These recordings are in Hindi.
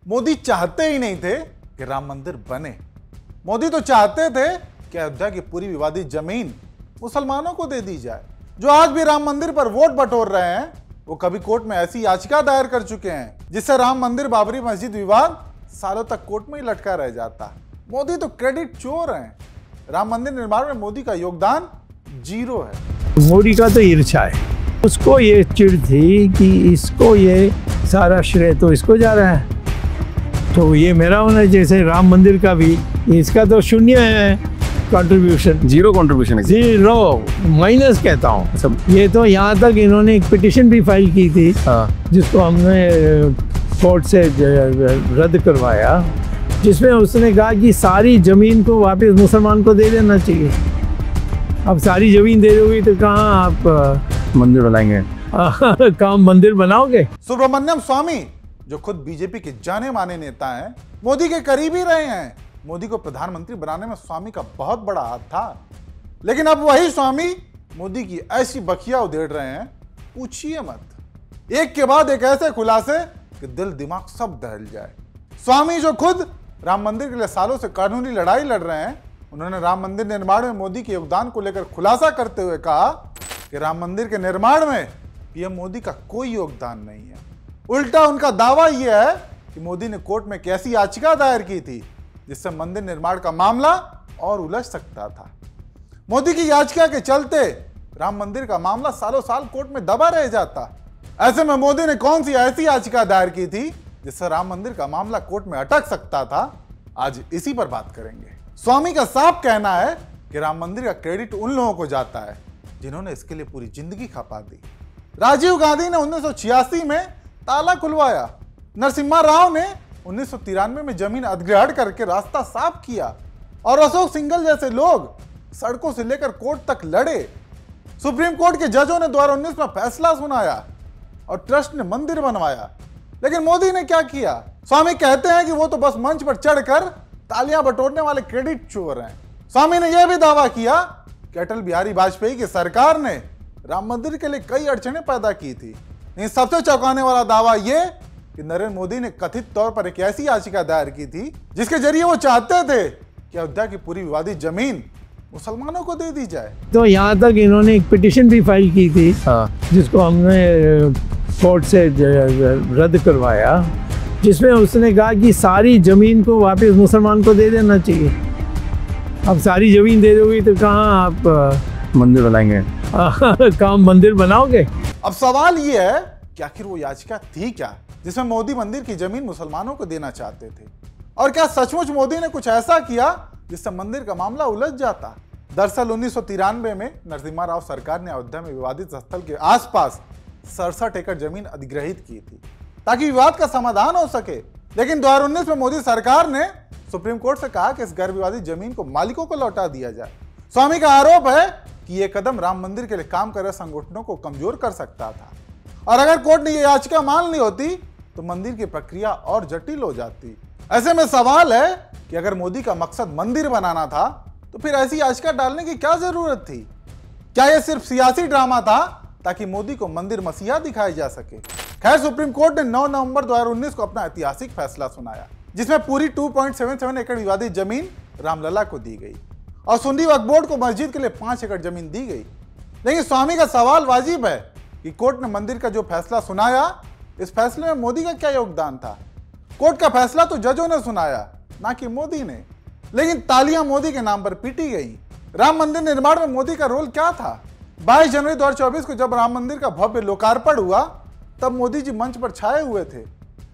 मोदी चाहते ही नहीं थे कि राम मंदिर बने। मोदी तो चाहते थे कि अयोध्या की पूरी विवादित जमीन मुसलमानों को दे दी जाए। जो आज भी राम मंदिर पर वोट बटोर रहे हैं वो कभी कोर्ट में ऐसी याचिका दायर कर चुके हैं जिससे राम मंदिर बाबरी मस्जिद विवाद सालों तक कोर्ट में ही लटका रह जाता। मोदी तो क्रेडिट चोर हैं। राम मंदिर निर्माण में मोदी का योगदान 0 है। मोदी का तो ईर्ष्या है, उसको ये चिढ़ थी कि इसको ये सारा श्रेय तो इसको जा रहा है, तो ये मेरा होना। जैसे राम मंदिर का भी इसका तो 0 है कंट्रीब्यूशन, 0 कंट्रीब्यूशन, 0 माइनस कहता हूँ सब। ये तो यहाँ तक इन्होंने एक पिटिशन भी फाइल की थी जिसको हमने कोर्ट से रद्द करवाया, जिसमें उसने कहा कि सारी जमीन को वापस मुसलमान को दे देना चाहिए। अब सारी जमीन दे दोगे तो कहाँ आप मंदिर बनाएंगे, कहाँ मंदिर बनाओगे। सुब्रमण्यम स्वामी जो खुद बीजेपी के जाने माने नेता हैं, मोदी के करीबी रहे हैं। मोदी को प्रधानमंत्री बनाने में स्वामी का बहुत बड़ा हाथ था, लेकिन अब वही स्वामी मोदी की ऐसी बखिया उधेड़ रहे हैं, पूछिए मत। एक के बाद एक ऐसे खुलासे कि दिल दिमाग सब दहल जाए। स्वामी जो खुद राम मंदिर के लिए सालों से कानूनी लड़ाई लड़ रहे हैं, उन्होंने राम मंदिर निर्माण में मोदी के योगदान को लेकर खुलासा करते हुए कहा कि राम मंदिर के निर्माण में पीएम मोदी का कोई योगदान नहीं है। उल्टा उनका दावा यह है कि मोदी ने कोर्ट में एक ऐसी याचिका दायर की थी जिससे मंदिर निर्माण का मामला और उलझ सकता था। मोदी की याचिका के चलते राम मंदिर का मामला सालों साल कोर्ट में दबा रह जाता। ऐसे में मोदी ने कौन सी ऐसी याचिका दायर की थी जिससे राम मंदिर का मामला कोर्ट में अटक सकता था, आज इसी पर बात करेंगे। स्वामी का साफ कहना है कि राम मंदिर का क्रेडिट उन लोगों को जाता है जिन्होंने इसके लिए पूरी जिंदगी खपा दी। राजीव गांधी ने 1986 में ताला खुलवाया, नरसिम्हा राव ने 1993 में जमीन अधिग्रहण करके रास्ता साफ किया, और अशोक सिंघल जैसे लोग सड़कों से लेकर कोर्ट तक लड़े। सुप्रीम कोर्ट के जजों ने 2019 में फैसला सुनाया और ट्रस्ट ने मंदिर बनवाया। लेकिन मोदी ने क्या किया? स्वामी कहते हैं कि वो तो बस मंच पर चढ़कर तालियां बटोरने वाले क्रेडिट चोर हैं। स्वामी ने यह भी दावा किया कि अटल बिहारी वाजपेयी की सरकार ने राम मंदिर के लिए कई अड़चनें पैदा की थी। लेकिन सबसे चौंकाने वाला दावा यह कि नरेंद्र मोदी ने कथित तौर पर एक ऐसी याचिका दायर की थी जिसके जरिए वो चाहते थे कि अयोध्या की पूरी विवादित जमीन मुसलमानों को दे दी जाए। तो यहाँ तक इन्होंने एक पिटिशन भी फाइल की थी जिसको हमने कोर्ट से रद्द करवाया, जिसमें उसने कहा कि सारी जमीन को वापस मुसलमान को दे देना चाहिए। अब सारी जमीन दे दोगे तो कहाँ आप मंदिर बनाएंगे, कहाँ मंदिर बनाओगे। अब सवाल ये है कि आखिर वो याचिका थी क्या जिसमें मोदी मंदिर की जमीन मुसलमानों को देना चाहते थे, और क्या सचमुच मोदी ने कुछ ऐसा किया जिससे मंदिर का मामला उलझ जाता। दरअसल 1993 में नरसिम्हा राव सरकार ने अयोध्या में विवादित स्थल के आसपास 67 एकड़ जमीन अधिग्रहित की थी ताकि विवाद का समाधान हो सके। लेकिन 2019 में मोदी सरकार ने सुप्रीम कोर्ट से कहा कि इस गैर विवादित जमीन को मालिकों को लौटा दिया जाए। स्वामी का आरोप है कि यह कदम राम मंदिर के लिए काम कर रहे संगठनों को कमजोर कर सकता था, और अगर कोर्ट ने यह याचिका मान ली होती तो मंदिर की प्रक्रिया और जटिल हो जाती। ऐसे में सवाल है कि अगर मोदी का मकसद मंदिर बनाना था तो फिर ऐसी याचिका डालने की क्या जरूरत थी? क्या यह सिर्फ सियासी ड्रामा था ताकि मोदी को मंदिर मसीहा दिखाई जा सके? खैर, सुप्रीम कोर्ट ने 9 नवंबर 2019 को अपना ऐतिहासिक फैसला सुनाया जिसमें पूरी 2.77 एकड़ विवादित जमीन रामलला को दी गई और सुन्नी वक्फ बोर्ड को मस्जिद के लिए 5 एकड़ जमीन दी गई। लेकिन स्वामी का सवाल वाजिब है कि कोर्ट ने मंदिर का जो फैसला सुनाया, इस फैसले में मोदी का क्या योगदान था? कोर्ट का फैसला तो जजों ने सुनाया, ना कि मोदी ने। लेकिन तालियां मोदी के नाम पर पीटी गई। राम मंदिर निर्माण में मोदी का रोल क्या था? 22 जनवरी 2024 को जब राम मंदिर का भव्य लोकार्पण हुआ तब मोदी जी मंच पर छाए हुए थे।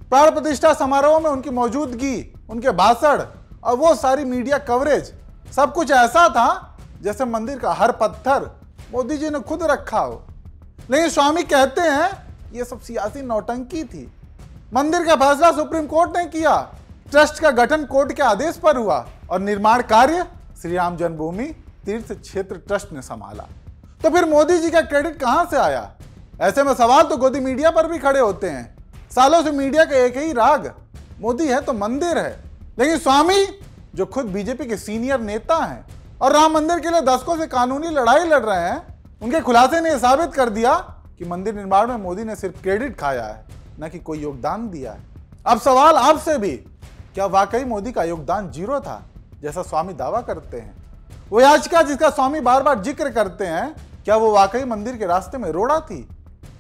प्राण प्रतिष्ठा समारोह में उनकी मौजूदगी, उनके भाषण और वो सारी मीडिया कवरेज, सब कुछ ऐसा था जैसे मंदिर का हर पत्थर मोदी जी ने खुद रखा हो। लेकिन स्वामी कहते हैं ये सब सियासी नौटंकी थी। मंदिर का फैसला सुप्रीम कोर्ट ने किया, ट्रस्ट का गठन कोर्ट के आदेश पर हुआ और निर्माण कार्य श्री राम जन्मभूमि तीर्थ क्षेत्र ट्रस्ट ने संभाला। तो फिर मोदी जी का क्रेडिट कहां से आया? ऐसे में सवाल तो गोदी मीडिया पर भी खड़े होते हैं। सालों से मीडिया का एक ही राग, मोदी है तो मंदिर है। लेकिन स्वामी जो खुद बीजेपी के सीनियर नेता हैं और राम मंदिर के लिए दशकों से कानूनी लड़ाई लड़ रहे हैं, उनके खुलासे ने यह साबित कर दिया कि मंदिर निर्माण में मोदी ने सिर्फ क्रेडिट खाया है, न कि कोई योगदान दिया है। अब सवाल आपसे भी, क्या वाकई मोदी का योगदान जीरो था जैसा स्वामी दावा करते हैं? वो याचिका जिसका स्वामी बार बार जिक्र करते हैं, क्या वो वाकई मंदिर के रास्ते में रोड़ा थी?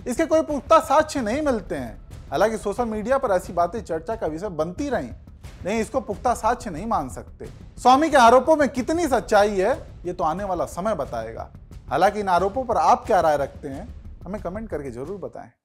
इसके कोई पुख्ता साक्ष्य नहीं मिलते हैं। हालांकि सोशल मीडिया पर ऐसी बातें चर्चा का विषय बनती रही, नहीं इसको पुख्ता साक्ष्य नहीं मान सकते। स्वामी के आरोपों में कितनी सच्चाई है ये तो आने वाला समय बताएगा। हालांकि इन आरोपों पर आप क्या राय रखते हैं हमें कमेंट करके जरूर बताएं।